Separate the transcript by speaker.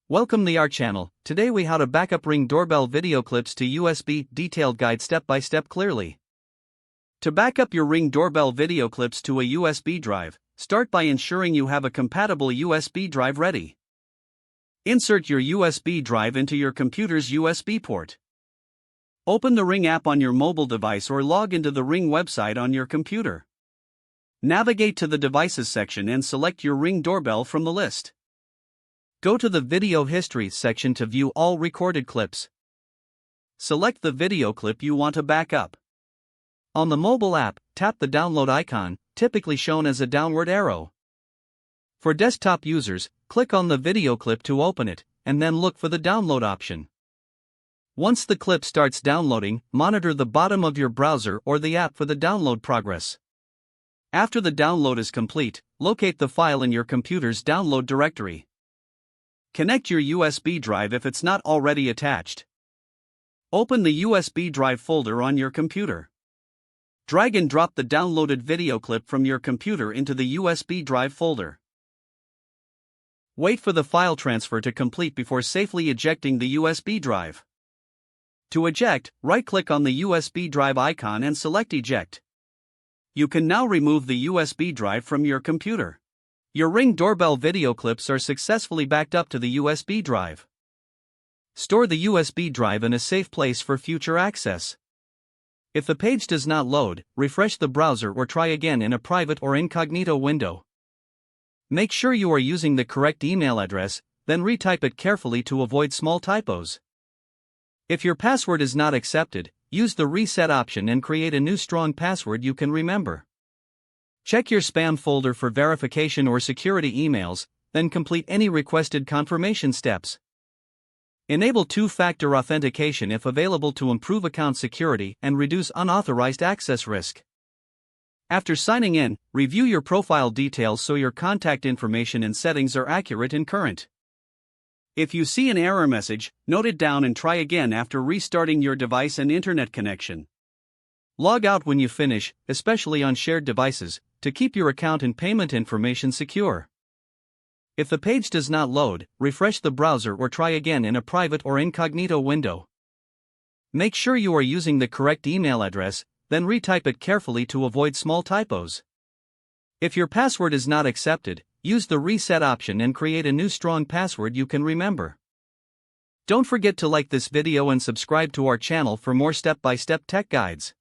Speaker 1: Welcome to our channel. Today we how to backup Ring Doorbell video clips to USB, detailed guide step by step clearly. To backup your Ring Doorbell video clips to a USB drive, start by ensuring you have a compatible USB drive ready. Insert your USB drive into your computer's USB port. Open the Ring app on your mobile device or log into the Ring website on your computer. Navigate to the Devices section and select your Ring Doorbell from the list. Go to the Video History section to view all recorded clips. Select the video clip you want to back up. On the mobile app, tap the download icon, typically shown as a downward arrow. For desktop users, click on the video clip to open it, and then look for the download option. Once the clip starts downloading, monitor the bottom of your browser or the app for the download progress. After the download is complete, locate the file in your computer's download directory. Connect your USB drive if it's not already attached. Open the USB drive folder on your computer. Drag and drop the downloaded video clip from your computer into the USB drive folder. Wait for the file transfer to complete before safely ejecting the USB drive. To eject, right-click on the USB drive icon and select Eject. You can now remove the USB drive from your computer. Your Ring Doorbell video clips are successfully backed up to the USB drive. Store the USB drive in a safe place for future access. If the page does not load, refresh the browser or try again in a private or incognito window. Make sure you are using the correct email address, then retype it carefully to avoid small typos. If your password is not accepted, use the reset option and create a new strong password you can remember. Check your spam folder for verification or security emails, then complete any requested confirmation steps. Enable two-factor authentication if available to improve account security and reduce unauthorized access risk. After signing in, review your profile details so your contact information and settings are accurate and current. If you see an error message, note it down and try again after restarting your device and internet connection. Log out when you finish, especially on shared devices, to keep your account and payment information secure. If the page does not load, refresh the browser or try again in a private or incognito window. Make sure you are using the correct email address, then retype it carefully to avoid small typos. If your password is not accepted, use the reset option and create a new strong password you can remember. Don't forget to like this video and subscribe to our channel for more step-by-step tech guides.